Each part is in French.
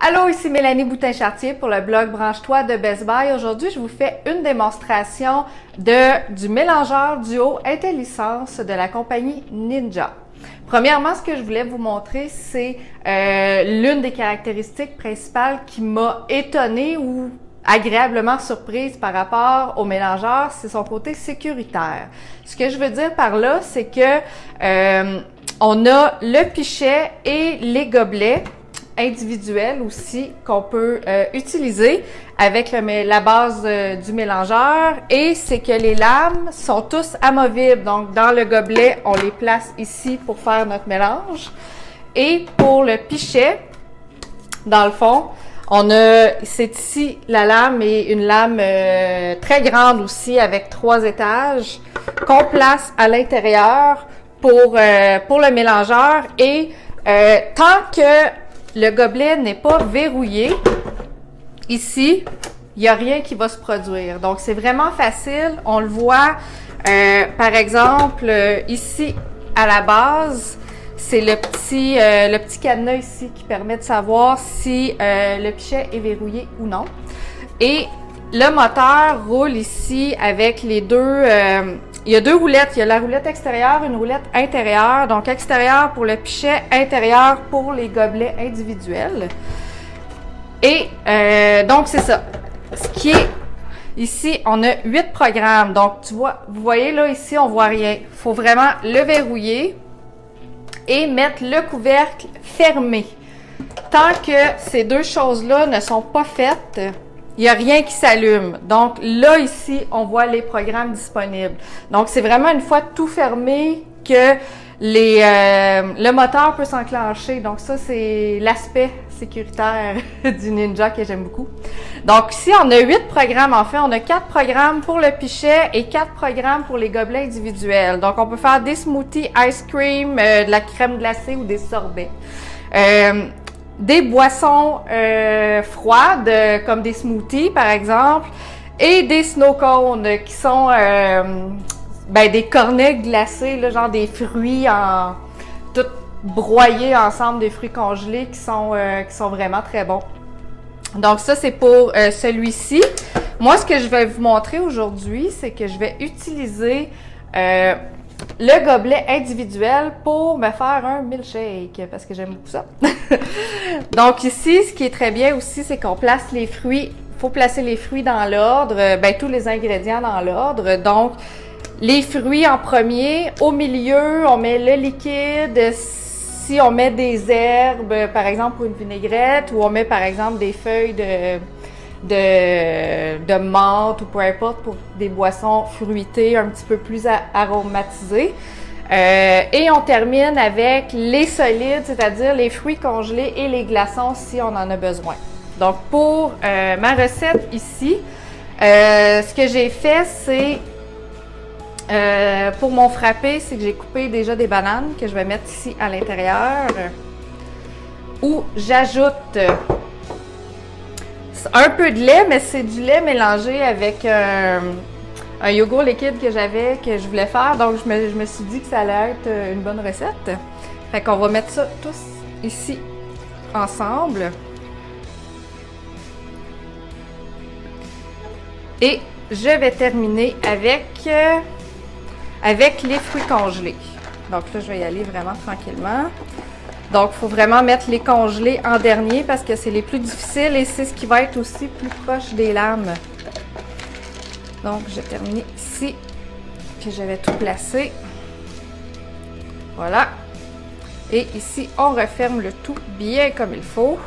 Allô, ici Mélanie Boutin-Chartier pour le blog Branche-toi de Best Buy. Aujourd'hui, je vous fais une démonstration du mélangeur duo IntelliSense de la compagnie Ninja. Premièrement, ce que je voulais vous montrer, c'est l'une des caractéristiques principales qui m'a étonnée ou agréablement surprise par rapport au mélangeur, c'est son côté sécuritaire. Ce que je veux dire par là, c'est que on a le pichet et les gobelets individuels aussi qu'on peut utiliser avec la base du mélangeur, et c'est que les lames sont tous amovibles. Donc dans le gobelet, on les place ici pour faire notre mélange, et pour le pichet, dans le fond, c'est ici la lame, et une lame très grande aussi avec 3 étages qu'on place à l'intérieur pour le mélangeur. Et tant que le gobelet n'est pas verrouillé, ici, il n'y a rien qui va se produire. Donc, c'est vraiment facile. On le voit, par exemple, ici, à la base, c'est le petit cadenas ici qui permet de savoir si le pichet est verrouillé ou non. Et le moteur roule ici avec les deux... il y a 2 roulettes. Il y a la roulette extérieure, une roulette intérieure. Donc, extérieure pour le pichet, intérieure pour les gobelets individuels. Et donc, c'est ça. Ce qui est ici, on a 8 programmes. Donc, vous voyez là, ici, on voit rien. Il faut vraiment le verrouiller et mettre le couvercle fermé. Tant que ces 2 choses-là ne sont pas faites, il n'y a rien qui s'allume. Donc là, ici, on voit les programmes disponibles. Donc, c'est vraiment une fois tout fermé que le moteur peut s'enclencher. Donc ça, c'est l'aspect sécuritaire du Ninja que j'aime beaucoup. Donc ici, on a 8 programmes. En fait, on a 4 programmes pour le pichet et 4 programmes pour les gobelets individuels. Donc, on peut faire des smoothies, ice cream, de la crème glacée ou des sorbets. Des boissons froides, comme des smoothies par exemple, et des snow cones qui sont des cornets glacés, là, genre des fruits tout broyés ensemble, des fruits congelés qui sont vraiment très bons. Donc ça, c'est pour celui-ci. Moi, ce que je vais vous montrer aujourd'hui, c'est que je vais utiliser le gobelet individuel pour me faire un milkshake, parce que j'aime beaucoup ça. Donc ici, ce qui est très bien aussi, c'est qu'on place les fruits. Il faut placer les fruits dans l'ordre, tous les ingrédients dans l'ordre. Donc, les fruits en premier. Au milieu, on met le liquide. Si on met des herbes, par exemple pour une vinaigrette, ou on met par exemple des feuilles de menthe ou peu importe pour des boissons fruitées un petit peu plus aromatisées. Et on termine avec les solides, c'est-à-dire les fruits congelés et les glaçons si on en a besoin. Donc pour ma recette ici, ce que j'ai fait, c'est pour mon frappé, c'est que j'ai coupé déjà des bananes que je vais mettre ici à l'intérieur, où j'ajoute un peu de lait, mais c'est du lait mélangé avec un yogourt liquide que je voulais faire. Donc, je me suis dit que ça allait être une bonne recette. Fait qu'on va mettre ça tous ici ensemble. Et je vais terminer avec les fruits congelés. Donc là, je vais y aller vraiment tranquillement. Donc, il faut vraiment mettre les congelés en dernier parce que c'est les plus difficiles et c'est ce qui va être aussi plus proche des lames. Donc, je vais terminer ici, que j'avais tout placé. Voilà. Et ici, on referme le tout bien comme il faut.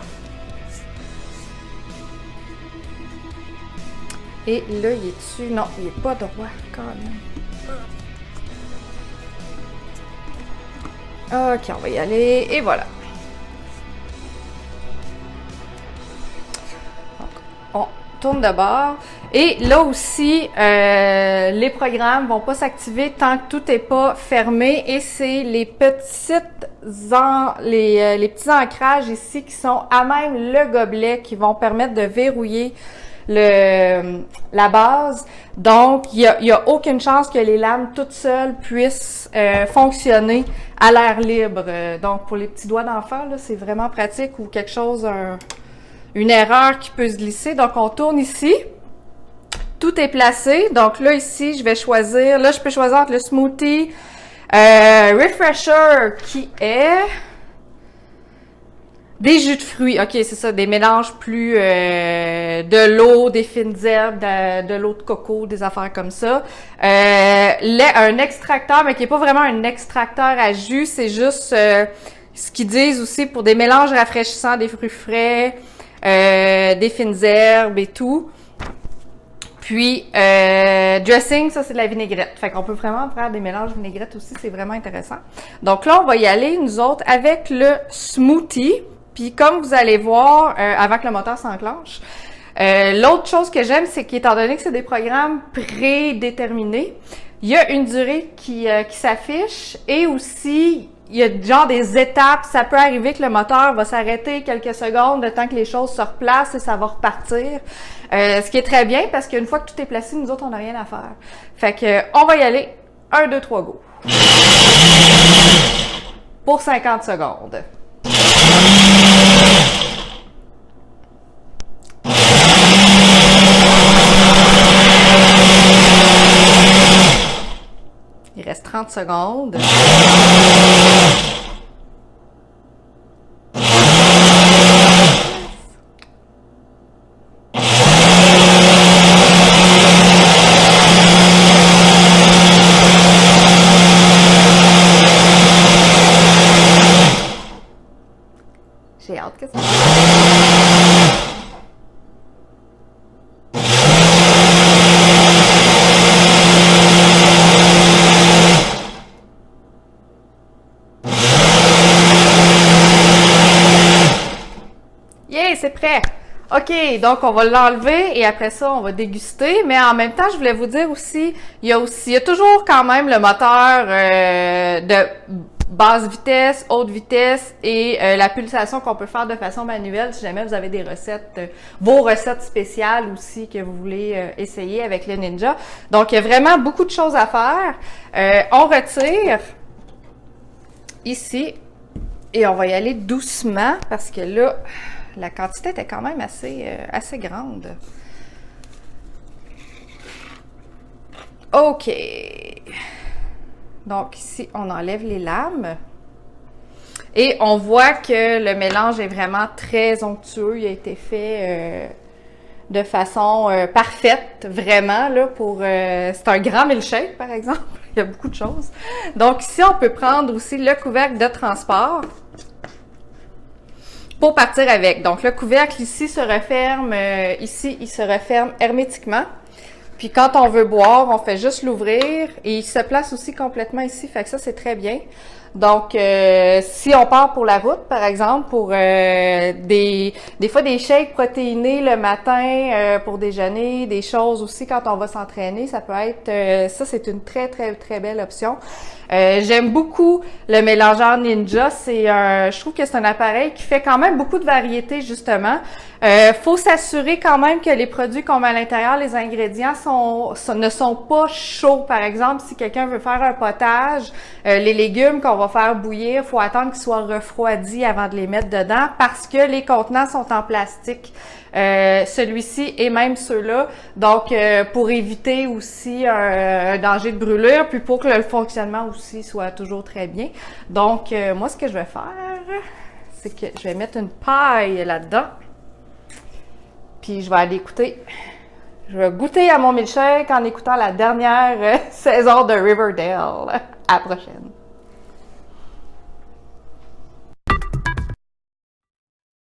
Et là, il est dessus. Non, il n'est pas droit quand même. Ok, on va y aller, et voilà. Donc, on tourne de bord. Et là aussi, les programmes ne vont pas s'activer tant que tout n'est pas fermé. Et c'est les petits ancrages ici qui sont à même le gobelet qui vont permettre de verrouiller la base. Donc, il y a aucune chance que les lames toutes seules puissent fonctionner à l'air libre. Donc, pour les petits doigts d'enfant, là, c'est vraiment pratique, ou quelque chose, une erreur qui peut se glisser. Donc, on tourne ici. Tout est placé. Donc là, ici, je vais choisir. Là, je peux choisir entre le smoothie refresher qui est des jus de fruits. OK, c'est ça, des mélanges plus de l'eau, des fines herbes, de l'eau de coco, des affaires comme ça. Un extracteur, mais qui est pas vraiment un extracteur à jus, c'est juste ce qu'ils disent aussi pour des mélanges rafraîchissants, des fruits frais, des fines herbes et tout. Puis, dressing, ça, c'est de la vinaigrette. Fait qu'on peut vraiment faire des mélanges vinaigrette aussi, c'est vraiment intéressant. Donc là, on va y aller, nous autres, avec le smoothie. Puis comme vous allez voir, avant que le moteur s'enclenche, l'autre chose que j'aime, c'est qu'étant donné que c'est des programmes prédéterminés, il y a une durée qui s'affiche et aussi, il y a genre des étapes. Ça peut arriver que le moteur va s'arrêter quelques secondes, le temps que les choses se replacent et ça va repartir. Ce qui est très bien parce qu'une fois que tout est placé, nous autres, on n'a rien à faire. Fait que, on va y aller. 1, 2, 3, go. Pour 50 secondes. Il reste 30 secondes. J'ai hâte que ça. Yeah, c'est prêt! OK, donc on va l'enlever et après ça, on va déguster. Mais en même temps, je voulais vous dire aussi, il y a toujours quand même le moteur de basse vitesse, haute vitesse et la pulsation qu'on peut faire de façon manuelle si jamais vous avez des recettes, vos recettes spéciales aussi que vous voulez essayer avec le Ninja. Donc, il y a vraiment beaucoup de choses à faire. On retire ici et on va y aller doucement parce que là, la quantité était quand même assez grande. OK. Donc ici, on enlève les lames. Et on voit que le mélange est vraiment très onctueux. Il a été fait de façon parfaite, vraiment, là, c'est un grand milkshake, par exemple. Il y a beaucoup de choses. Donc ici, on peut prendre aussi le couvercle de transport pour partir avec. Donc, le couvercle ici se referme, ici, il se referme hermétiquement. Puis, quand on veut boire, on fait juste l'ouvrir et il se place aussi complètement ici. Fait que ça, c'est très bien. Donc, si on part pour la route, par exemple, pour des fois des shakes protéinés le matin pour déjeuner, des choses aussi quand on va s'entraîner, ça peut être, ça c'est une très, très, très belle option. J'aime beaucoup le mélangeur Ninja. Je trouve que c'est un appareil qui fait quand même beaucoup de variété, justement. Faut s'assurer quand même que les produits qu'on met à l'intérieur, les ingrédients ne sont pas chauds. Par exemple, si quelqu'un veut faire un potage, les légumes qu'on va faire bouillir, faut attendre qu'ils soient refroidis avant de les mettre dedans parce que les contenants sont en plastique. Celui-ci et même ceux-là, donc pour éviter aussi un danger de brûlure, puis pour que le fonctionnement aussi soit toujours très bien. Donc, moi, ce que je vais faire, c'est que je vais mettre une paille là-dedans, puis je vais aller écouter. Je vais goûter à mon milkshake en écoutant la dernière saison de Riverdale. À la prochaine!